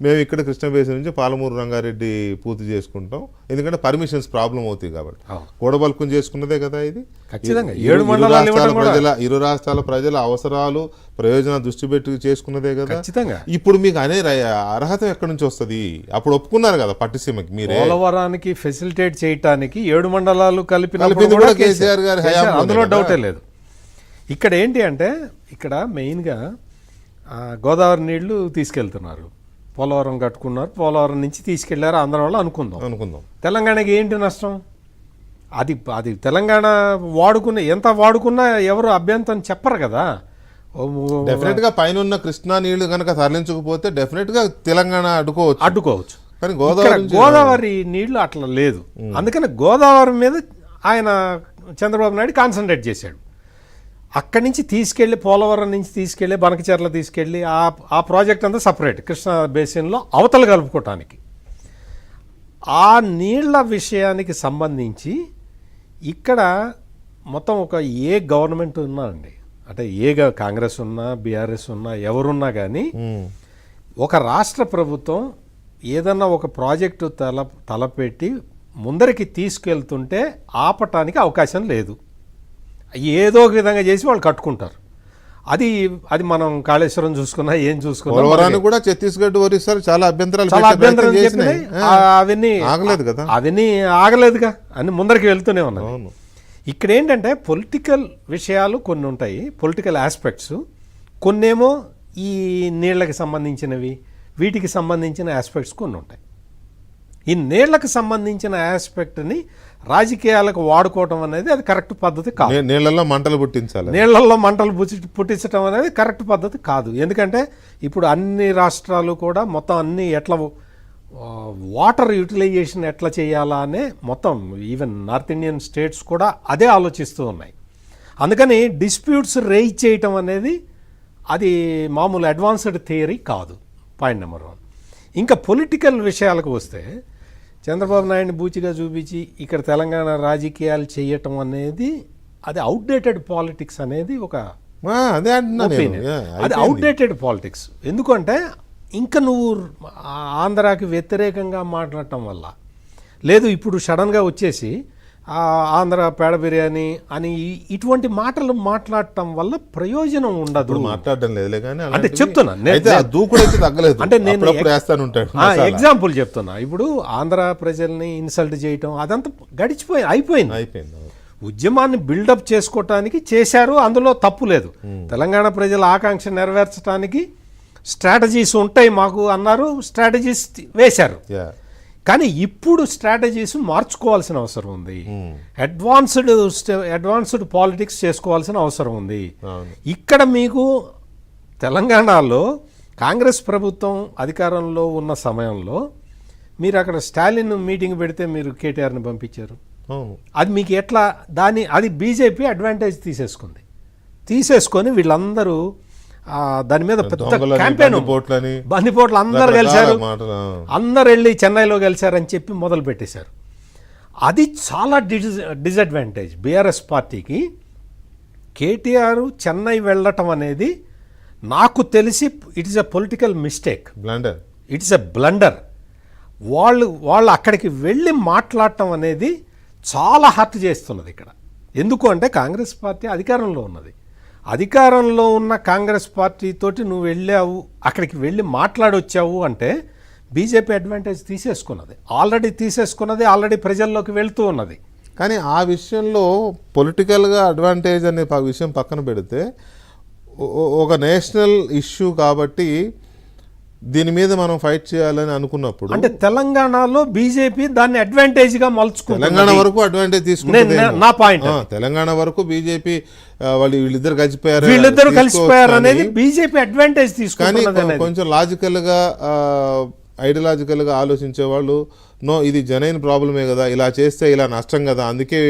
మేము ఇక్కడ కృష్ణ బేసిన్ నుంచి పాలమూరు రంగారెడ్డి పూర్తి చేసుకుంటాం, ఎందుకంటే పర్మిషన్స్ ప్రాబ్లం అవుతాయి కాబట్టి. కూడబలుకుని చేసుకున్నదే కదా ఇది. ఖచ్చితంగా ఇరు రాష్ట్రాల ప్రజల అవసరాలు ప్రయోజనాలు దృష్టి పెట్టి చేసుకున్నదే కదా. ఖచ్చితంగా. ఇప్పుడు మీకు అనే అర్హత ఎక్కడి నుంచి వస్తుంది? అప్పుడు ఒప్పుకున్నారు కదా పట్టిసీమకి మీరే. పోలవరానికి ఫెసిలిటేట్ చేయడానికి 7 మండలాలు కలిపిన కేసీఆర్ గారి అందులో డౌటే లేదు. ఇక్కడ ఏంటి అంటే ఇక్కడ మెయిన్గా గోదావరి నీళ్లు తీసుకెళ్తున్నారు, పోలవరం కట్టుకున్నారు, పోలవరం నుంచి తీసుకెళ్లారు ఆంధ్ర వాళ్ళు అనుకుందాం. తెలంగాణకి ఏంటి నష్టం? అది తెలంగాణ ఎంత వాడుకున్నా ఎవరు అభ్యంతరం చెప్పరు కదా. డెఫినెట్ గా పైన ఉన్న కృష్ణా నీళ్లు కనుక తరలించకపోతే డెఫినెట్ గా తెలంగాణ అడ్డుకోవచ్చు. కానీ గోదావరి నీళ్లు అట్లా లేదు. అందుకని గోదావరి మీద ఆయన చంద్రబాబు నాయుడు కాన్సన్ట్రేట్ చేశాడు. అక్కడి నుంచి తీసుకెళ్ళి పోలవరం నుంచి తీసుకెళ్ళి బనకచెర్ల తీసుకెళ్ళి ఆ ప్రాజెక్ట్ అంతా సపరేట్ కృష్ణా బేసిన్లో అవతలు కలుపుకోవటానికి. ఆ నీళ్ల విషయానికి సంబంధించి ఇక్కడ మొత్తం ఏ గవర్నమెంట్ ఉన్నా అండి, అంటే కాంగ్రెస్ ఉన్నా బీఆర్ఎస్ ఉన్నా ఎవరున్నా కానీ ఒక రాష్ట్ర ప్రభుత్వం ఏదన్నా ఒక ప్రాజెక్టు తలపెట్టి ముందరికి తీసుకెళ్తుంటే ఆపటానికి అవకాశం లేదు. ఏదో ఒక విధంగా చేసి వాళ్ళు కట్టుకుంటారు. అది మనం కాళేశ్వరం చూసుకున్నా ఏం చూసుకున్నా కూడా ఛత్తీస్గఢ్ ఒరిస్సా చాలా అభ్యంతరం అవన్నీ ఆగలేదుగా అని ముందరికి వెళ్తూనే ఉన్నాయి. ఇక్కడ ఏంటంటే పొలిటికల్ విషయాలు కొన్ని ఉంటాయి, పొలిటికల్ ఆస్పెక్ట్స్ కొన్నేమో ఈ నీళ్లకి సంబంధించినవి, వీటికి సంబంధించిన ఆస్పెక్ట్స్ కొన్ని ఉంటాయి. ఈ నీళ్లకు సంబంధించిన ఆస్పెక్ట్ని రాజకీయాలకు వాడుకోవటం అనేది అది కరెక్ట్ పద్ధతి కాదు. నీళ్లలో మంటలు పుట్టించాలి, నీళ్లలో మంటలు పుట్టించడం అనేది కరెక్ట్ పద్ధతి కాదు. ఎందుకంటే ఇప్పుడు అన్ని రాష్ట్రాలు కూడా మొత్తం అన్ని ఎట్లా వాటర్ యూటిలైజేషన్ ఎట్లా చేయాలా అనే మొత్తం ఈవెన్ నార్త్ ఇండియన్ స్టేట్స్ కూడా అదే ఆలోచిస్తూ ఉన్నాయి. అందుకని డిస్ప్యూట్స్ రేజ్ చేయటం అనేది అది మామూలు అడ్వాన్స్డ్ థియరీ కాదు. Point number 1. ఇంకా పొలిటికల్ విషయాలకు వస్తే చంద్రబాబు నాయుడిని బూచిగా చూపించి ఇక్కడ తెలంగాణ రాజకీయాలు చేయటం అనేది అది అవుట్డేటెడ్ పాలిటిక్స్ అనేది ఒక ఒపీనియన్. అది అవుట్డేటెడ్ పాలిటిక్స్. ఎందుకంటే ఇంకా నువ్వు ఆంధ్రాకి వ్యతిరేకంగా మాట్లాడటం వల్ల లేదు, ఇప్పుడు సడన్గా వచ్చేసి ఆంధ్ర పేడ బిర్యానీ అని ఇటువంటి మాటలు మాట్లాడటం వల్ల ప్రయోజనం ఉండదు. మాట్లాడడం లేదు అంటే చెప్తున్నా, అంటే నేను ఎగ్జాంపుల్ చెప్తున్నా. ఇప్పుడు ఆంధ్ర ప్రజల్ని ఇన్సల్ట్ చేయటం అదంతా అయిపోయింది. ఉద్యమాన్ని బిల్డప్ చేసుకోవటానికి చేశారు, అందులో తప్పు లేదు. తెలంగాణ ప్రజల ఆకాంక్ష నెరవేర్చడానికి స్ట్రాటజీస్ ఉంటాయి మాకు అన్నారు, స్ట్రాటజీస్ వేశారు. కానీ ఇప్పుడు స్ట్రాటజీస్ మార్చుకోవాల్సిన అవసరం ఉంది. అడ్వాన్స్డ్ పాలిటిక్స్ చేసుకోవాల్సిన అవసరం ఉంది. ఇక్కడ మీకు తెలంగాణలో కాంగ్రెస్ ప్రభుత్వం అధికారంలో ఉన్న సమయంలో మీరు అక్కడ స్టాలిన్ మీటింగ్ పెడితే మీరు కేటీఆర్ని పంపించారు. అది మీకు ఎట్లా అది బీజేపీ అడ్వాంటేజ్ తీసేసుకొని వీళ్ళందరూ దాని మీద పెద్ద క్యాంపెయిన్, బందిపోట్లు అందరు కలిశారు, అందరు వెళ్ళి చెన్నైలో కలిశారని చెప్పి మొదలు పెట్టేశారు. అది చాలా డిసడ్వాంటేజ్ బీఆర్ఎస్ పార్టీకి. కేటీఆర్ చెన్నై వెళ్ళటం అనేది నాకు తెలిసి it is a political mistake, it is a blunder. వాళ్ళు అక్కడికి వెళ్ళి మాట్లాడటం అనేది చాలా హర్ట్ చేస్తున్నది ఇక్కడ. ఎందుకు అంటే కాంగ్రెస్ పార్టీ అధికారంలో ఉన్నది. అధికారంలో ఉన్న కాంగ్రెస్ పార్టీతోటి నువ్వు వెళ్ళావు, అక్కడికి వెళ్ళి మాట్లాడొచ్చావు అంటే బీజేపీ అడ్వాంటేజ్ తీసేసుకున్నది, ఆల్రెడీ ప్రజల్లోకి వెళ్తూ ఉన్నది. కానీ ఆ విషయంలో పొలిటికల్గా అడ్వాంటేజ్ అనే విషయం పక్కన పెడితే ఒక నేషనల్ ఇష్యూ కాబట్టి దీని మీద మనం ఫైట్ చేయాలని అనుకున్నప్పుడు అంటే తెలంగాణలో బీజేపీ దాన్ని అడ్వాంటేజ్ గా మలుచుకుంది. తెలంగాణ వరకు అడ్వాంటేజ్ తీసుకుంది నా పాయింట్. తెలంగాణ వరకు బీజేపీ వీళ్ళిద్దరు కలిసిపోయారు అనేది బీజేపీ అడ్వాంటేజ్ తీసుకుంది. కానీ కొంచెం లాజికల్ గా ఐడియాలజికల్ గా ఆలోచించే వాళ్ళు ఇది జనైన్ ప్రాబ్లమే కదా, ఇలా చేస్తే ఇలా నష్టం కదా, అందుకే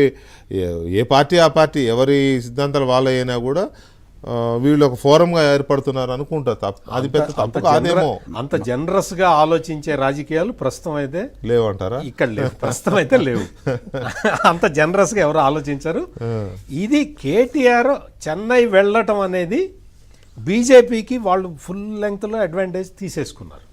ఏ పార్టీ ఆ పార్టీ ఎవరి సిద్ధాంతాలు వాళ్ళ అయినా కూడా వీళ్ళు ఒక ఫోరంగా ఏర్పడుతున్నారు అనుకుంటారు. అది పెద్ద తప్పు కాదేమో. అంత జనరస్ గా ఆలోచించే రాజకీయాలు ప్రస్తుతం అయితే లేవంటారా? ఇక్కడ లేవు, ప్రస్తుతం అయితే లేవు. అంత జనరస్ గా ఎవరు ఆలోచించరు. ఇది కేటీఆర్ చెన్నై వెళ్ళటం అనేది బీజేపీకి వాళ్ళు ఫుల్ లెంగ్త్ లో అడ్వాంటేజ్ తీసేసుకున్నారు.